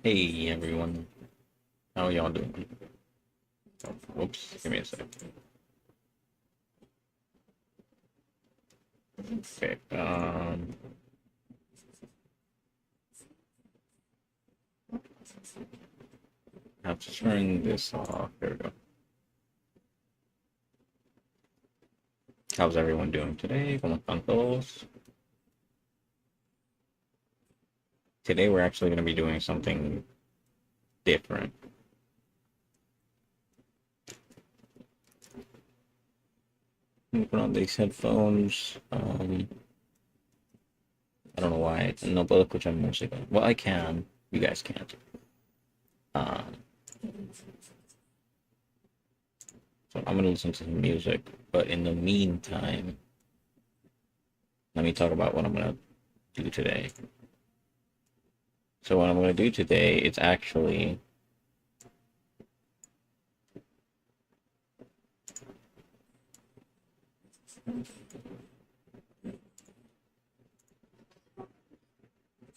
Hey everyone, how y'all doing? Oh, oops, give me a sec. Okay, I have to turn this off. There we go. How's everyone doing today? ¿Cómo están todos? Today we're actually going to be doing something different. Let me put on these headphones. I don't know why. No puedo escuchar música. Well, I can. You guys can't. Um, so I'm going to listen to some music. But in the meantime, let me talk about what I'm going to do today. So what I'm going to do today is actually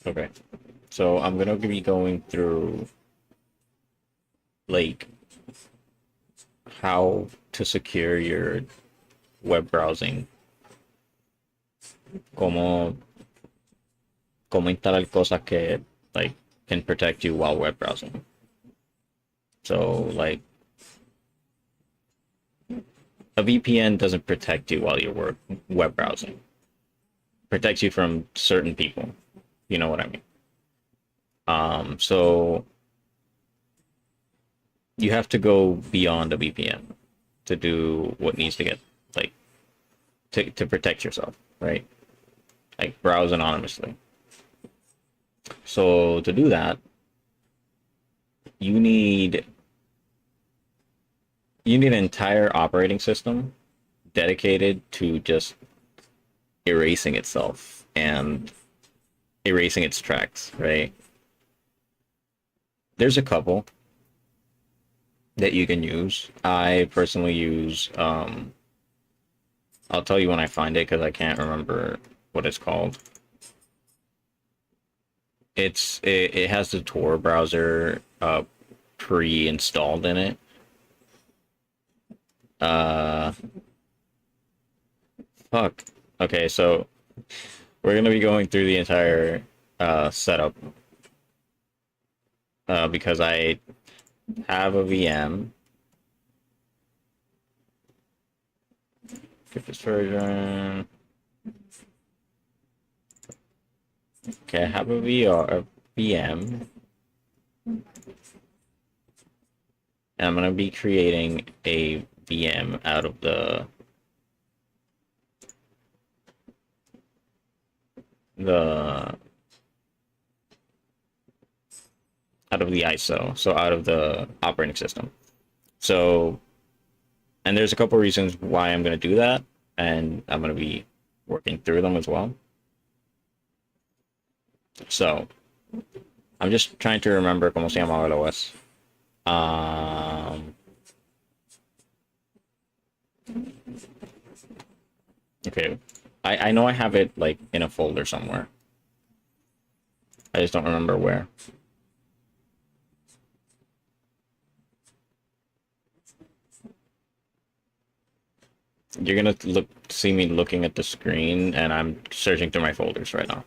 okay. So I'm going to be going through like how to secure your web browsing, cómo cómo instalar cosas que like can protect you while web browsing. So like a VPN doesn't protect you while you're web browsing. It protects you from certain people. You know what I mean? So you have to go beyond a VPN to do what needs to get like to protect yourself, right? Like browse anonymously. So to do that, you need you need an entire operating system dedicated to just erasing itself and erasing its tracks, right? There's a couple that you can use. I personally use I'll tell you when I find it because I can't remember what it's called. It has the Tor browser pre-installed in it. Uh Fuck. Okay, so we're gonna be going through the entire setup because I have a VM. Get this version. Okay, I have a VM. And I'm gonna be creating a VM out of the ISO, so out of the operating system. So, and there's a couple reasons why I'm going to do that, and I'm going to be working through them as well. So, I'm just trying to remember cómo se llamaba el OS. Okay, I know I have it like in a folder somewhere. I just don't remember where. You're gonna see me looking at the screen, and I'm searching through my folders right now.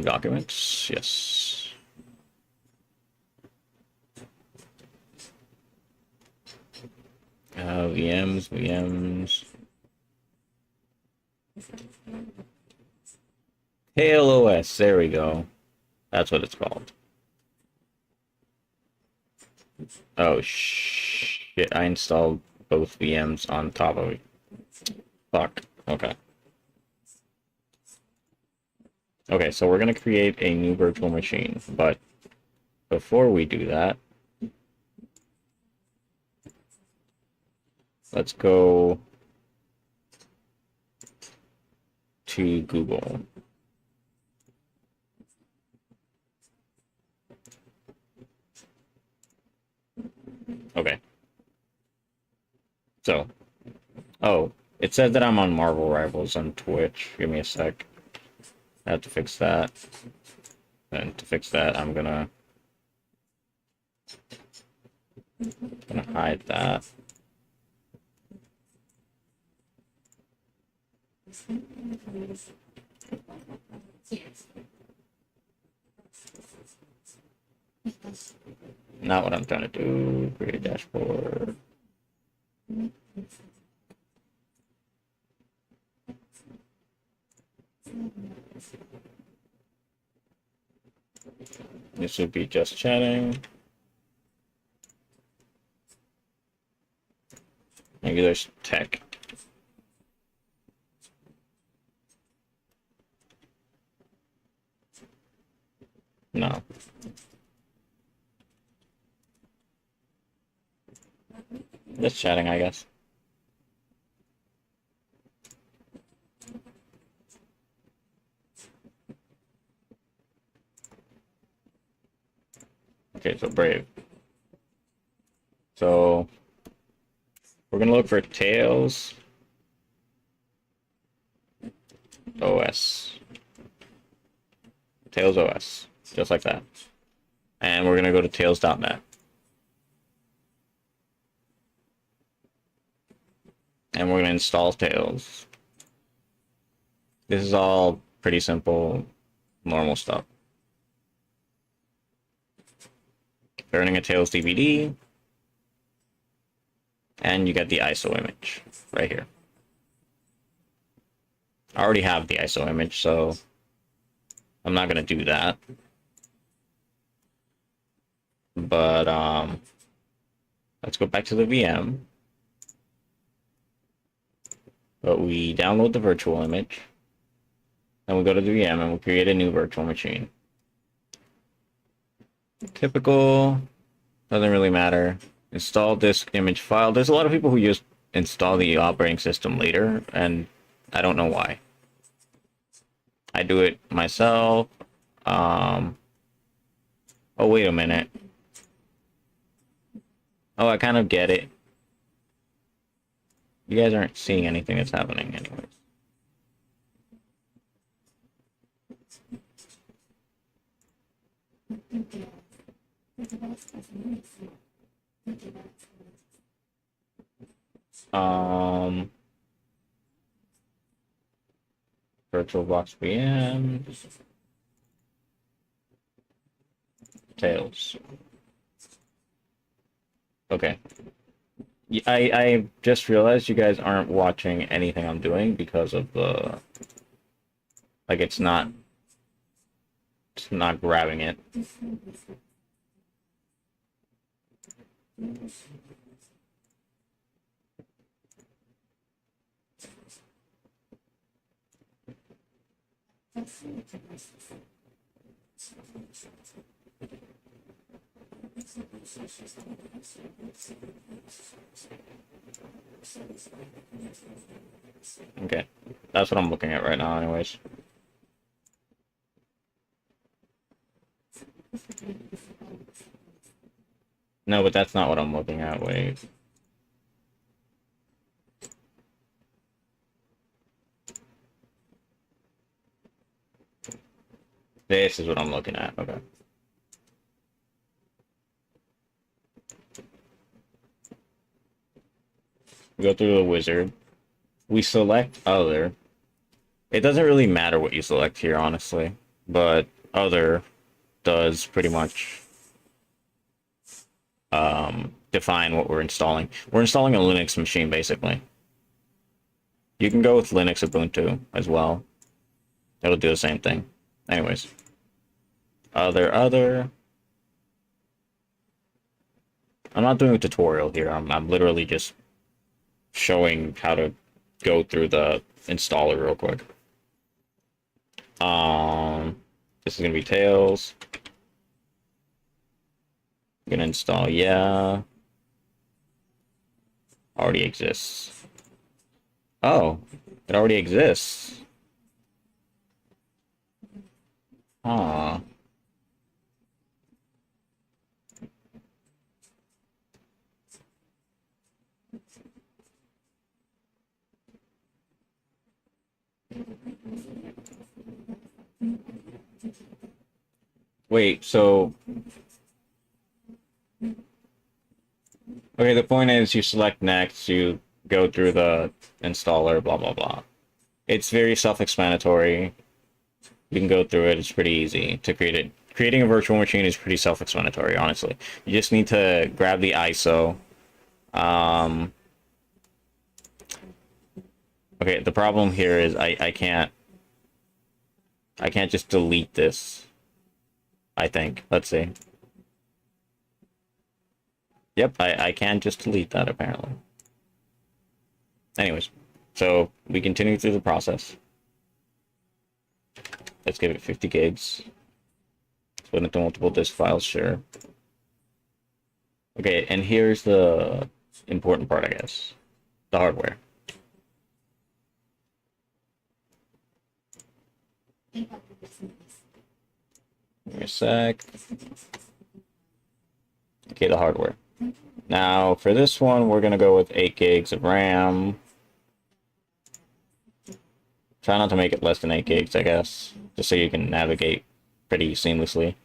Documents, yes. VMs. KLOS, there we go. That's what it's called. Oh shit, I installed both VMs on top of it. Fuck. Okay. Okay, so we're gonna create a new virtual machine, but before we do that, let's go to Google. Okay. So, oh, it said that I'm on Marvel Rivals on Twitch. Give me a sec. I have to fix that. And to fix that, I'm gonna hide that. Not what I'm trying to do. Create a dashboard. This would be just chatting. Maybe there's tech. No. Just chatting, I guess. Okay, so Brave. So we're gonna look for Tails OS. Tails OS, just like that. And we're gonna go to tails.net. And we're gonna install Tails. This is all pretty simple, normal stuff. Burning a Tails DVD. And you get the ISO image right here. I already have the ISO image, so I'm not going to do that. But let's go back to the VM. But we download the virtual image. Then we go to the VM and we create a new virtual machine. Typical, doesn't really matter. Install disk image file. There's a lot of people who just install the operating system later, and I don't know why. I do it myself. Oh, wait a minute. Oh, I kind of get it. You guys aren't seeing anything that's happening anyways. VirtualBox VM. Tails. Okay. I just realized you guys aren't watching anything I'm doing because of the... Like, it's not grabbing it. Okay, that's what I'm looking at right now anyways. No, but that's not what I'm looking at, wait. This is what I'm looking at, okay. We go through the wizard. We select other. It doesn't really matter what you select here, honestly, but other does pretty much define what we're installing. We're installing a Linux machine, basically. You can go with Linux Ubuntu as well. It'll do the same thing. Anyways. Other. I'm not doing a tutorial here. I'm literally just showing how to go through the installer real quick. This is gonna be Tails. I'm gonna install, yeah. Already exists. Oh, it already exists. Ah. Wait, so okay, the point is you select next, you go through the installer, blah blah blah. It's very self-explanatory. You can go through it. It's pretty easy to create it. Creating a virtual machine is pretty self-explanatory, honestly. You just need to grab the ISO. Okay, the problem here is I can't just delete this. I think. Let's see. Yep, I can just delete that apparently. Anyways, so we continue through the process. Let's give it 50 gigs. Split into multiple disk files, sure. Okay, and here's the important part, I guess. The hardware. Give me a sec. Okay, the hardware. Now, for this one, we're gonna go with 8 gigs of RAM. Try not to make it less than 8 gigs, I guess, just so you can navigate pretty seamlessly.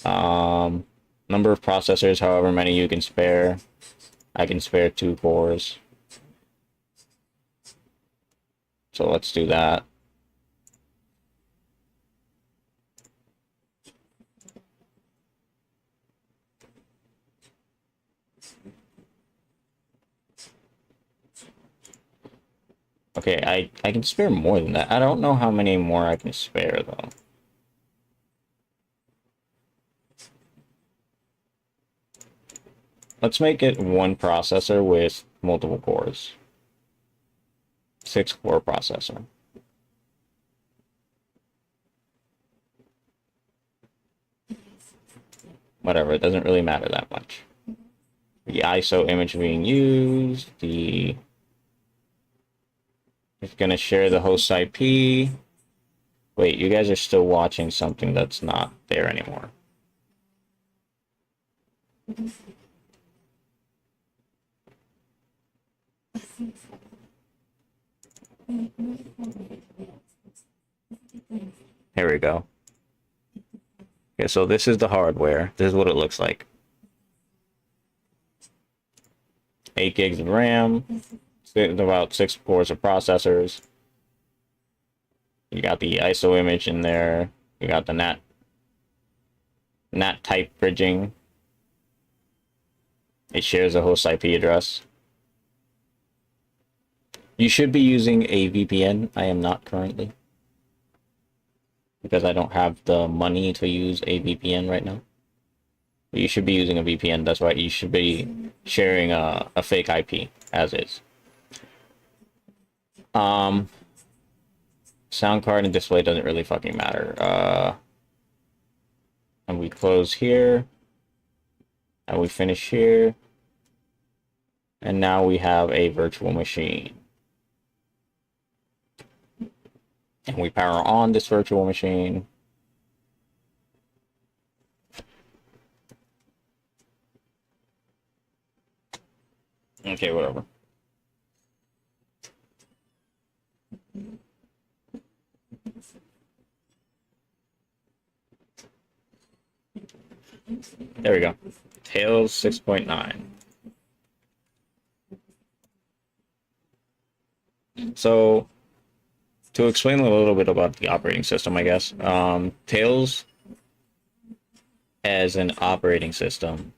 Number of processors, however many you can spare. I can spare 2 cores. So let's do that. Okay, I can spare more than that. I don't know how many more I can spare, though. Let's make it 1 processor with multiple cores. 6-core processor. Whatever, it doesn't really matter that much. The ISO image being used, it's gonna share the host IP. Wait, you guys are still watching something that's not there anymore. Here we go. Okay, so this is the hardware. This is what it looks like. 8 gigs of RAM, about 6 cores of processors. You got the ISO image in there. You got the NAT type bridging. It shares a host IP address. You should be using a VPN. I am not currently, because I don't have the money to use a VPN right now. You should be using a VPN. That's right. You should be sharing a fake IP as is. Sound card and display doesn't really fucking matter. And we close here, and we finish here, and now we have a virtual machine. And we power on this virtual machine. Okay, whatever. There we go. Tails 6.9. So, to explain a little bit about the operating system, I guess, Tails as an operating system,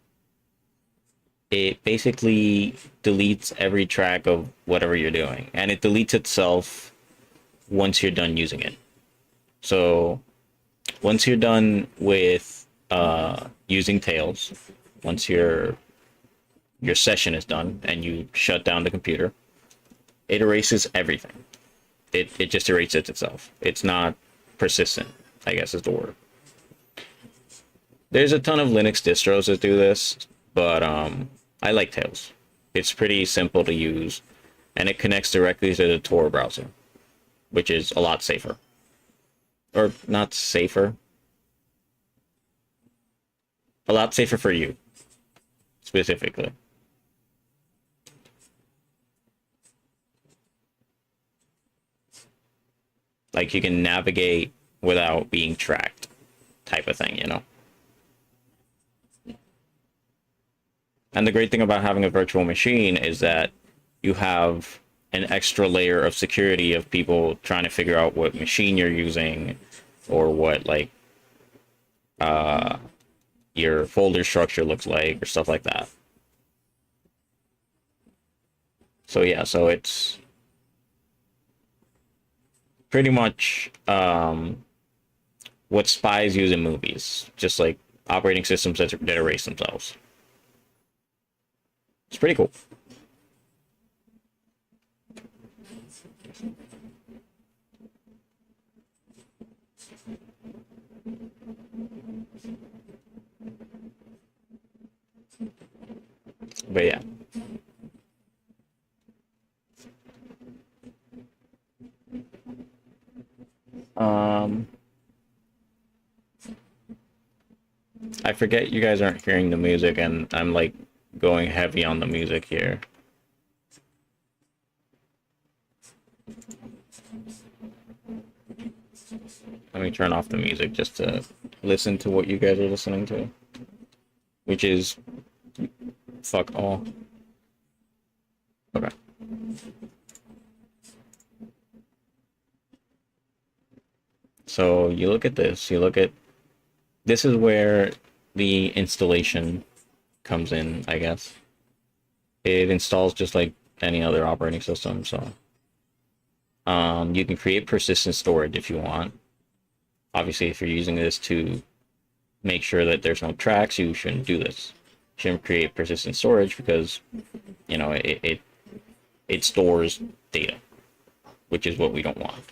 it basically deletes every track of whatever you're doing, and it deletes itself once you're done using it. So once you're done with using Tails, once your session is done and you shut down the computer, it erases everything. It just erases itself. It's not persistent, I guess is the word. There's a ton of Linux distros that do this, but I like Tails. It's pretty simple to use, and it connects directly to the Tor browser, which is a lot safer. Or not safer. A lot safer for you, specifically. Like, you can navigate without being tracked. type of thing, you know? And the great thing about having a virtual machine is that you have an extra layer of security of people trying to figure out what machine you're using or what like your folder structure looks like or stuff like that. So yeah, so it's pretty much what spies use in movies, just like operating systems that erase themselves. It's pretty cool. But yeah. I forget you guys aren't hearing the music, and I'm like going heavy on the music here. Let me turn off the music just to listen to what you guys are listening to, which is fuck all. Okay. So you look at this, this is where the installation comes in, I guess. It installs just like any other operating system, so you can create persistent storage if you want. Obviously, if you're using this to make sure that there's no tracks, you shouldn't do this. You shouldn't create persistent storage because, you know, it stores data, which is what we don't want.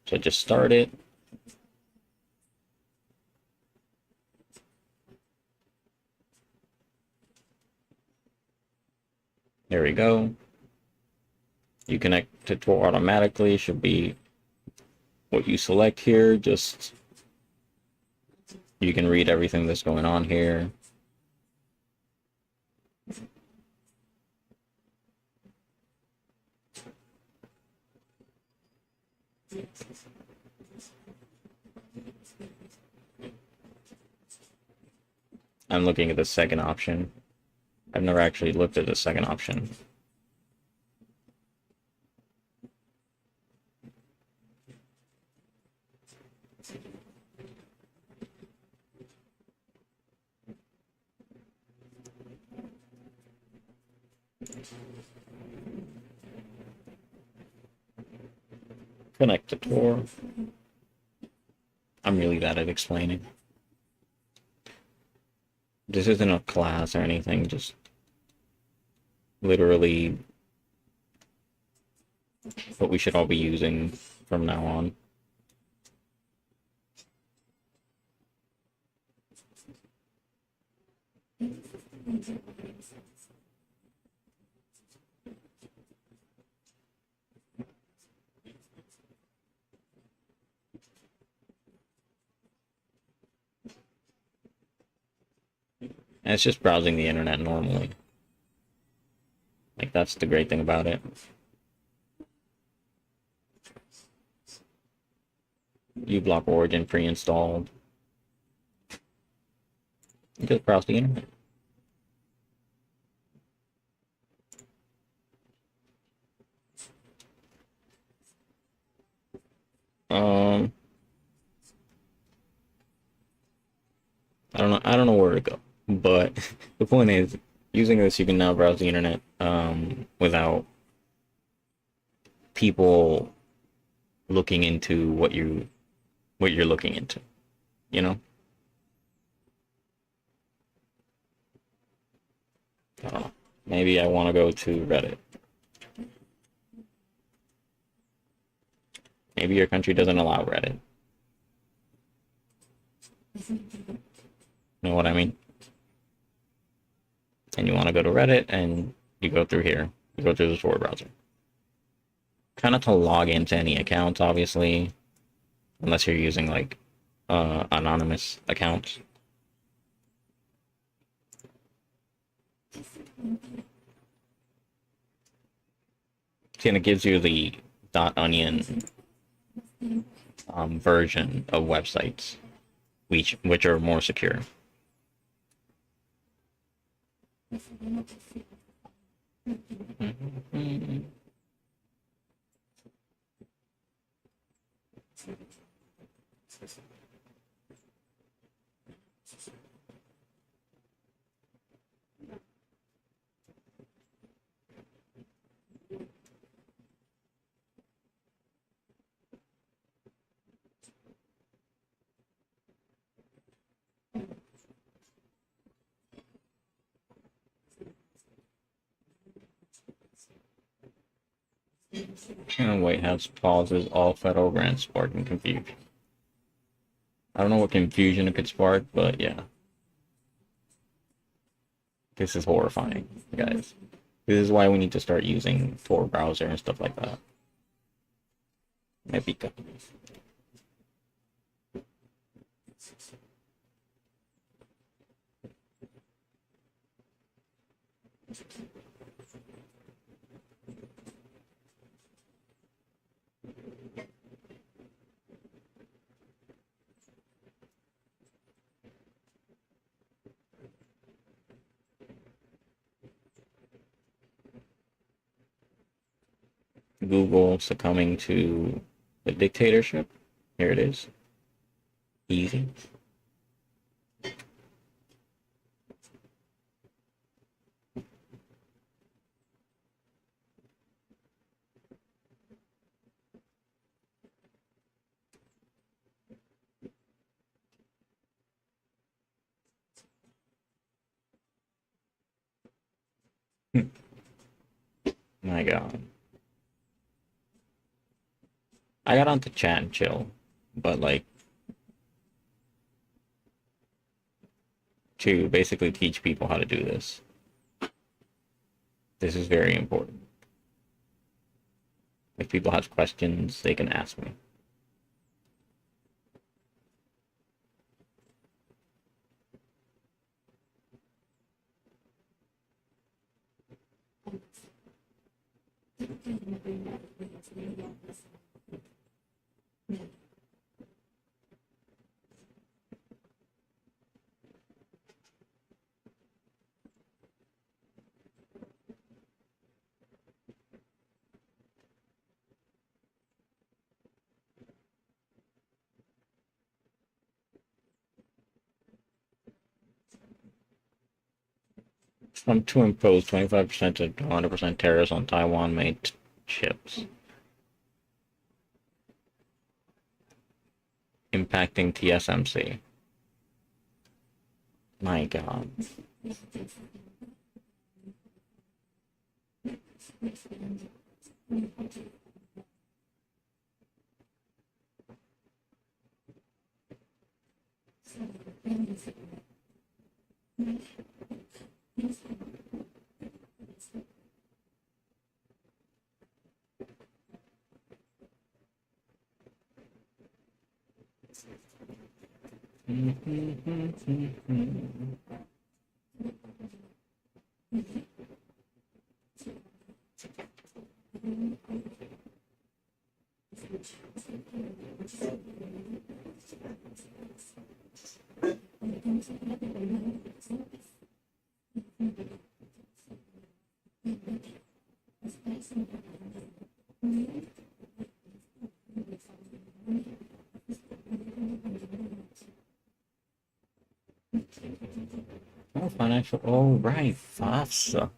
So just start it. There we go. You connect to Tor automatically, should be what you select here. Just you can read everything that's going on here. I'm looking at the second option. I've never actually looked at the second option. Connect to Tor. I'm really bad at explaining. This isn't a class or anything, just literally what we should all be using from now on. And it's just browsing the internet normally. Like, that's the great thing about it. uBlock Origin pre-installed. Just browse the internet. I don't know where to go, but the point is, using this, you can now browse the internet without people looking into what you're looking into, you know? I don't know. Maybe I want to go to Reddit. Maybe your country doesn't allow Reddit. You know what I mean? And you want to go to Reddit, and you go through here. You go through the Tor browser. Try not to log into any accounts, obviously, unless you're using like anonymous accounts. And it gives you the .onion version of websites, which are more secure. And White House pauses all federal grants, sparking confusion. I don't know what confusion it could spark, but yeah. This is horrifying, guys. This is why we need to start using Tor browser and stuff like that. Epica. Google succumbing to the dictatorship. Here it is. Easy. My God. I got onto chat and chill, but like to basically teach people how to do this. This is very important. If people have questions, they can ask me. Trump to impose 25% to 100% tariffs on Taiwan-made chips, impacting TSMC. My God. Oh, financial. Oh, right, FAFSA.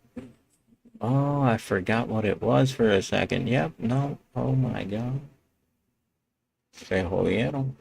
Oh, I forgot what it was for a second. Yep, no. Oh my God. Se jodieron.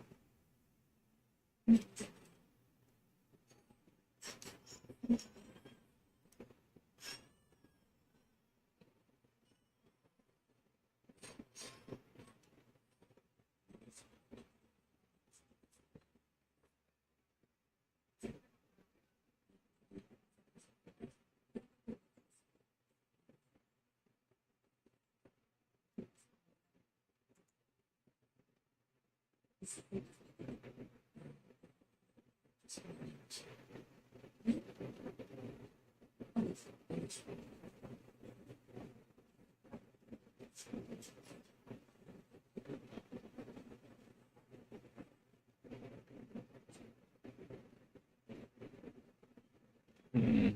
Mm.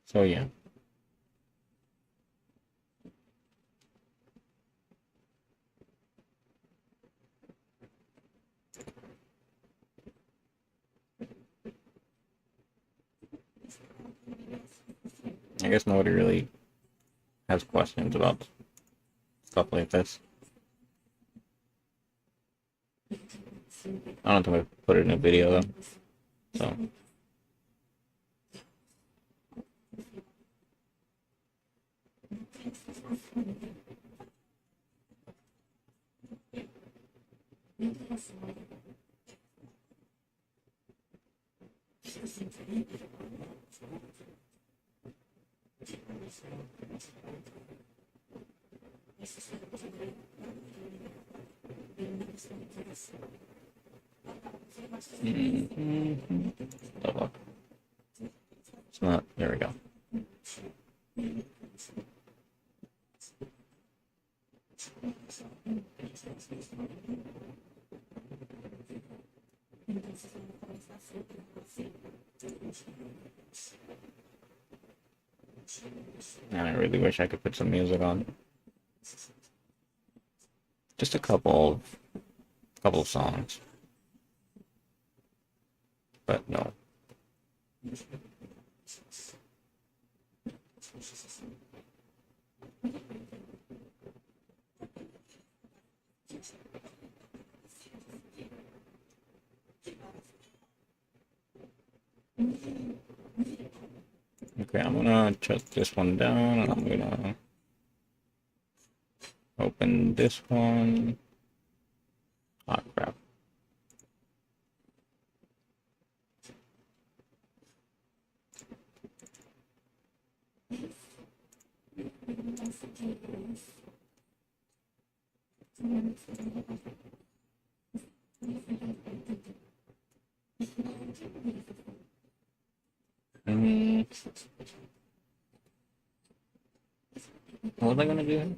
So yeah. I guess nobody really has questions about stuff like this. I don't think I put it in a video though. So oh, look. It's not. There we go. I really wish I could put some music on. Just a couple of songs. But no. Okay, I'm gonna shut this one down and I'm gonna open this one. Oh crap. What was I gonna do?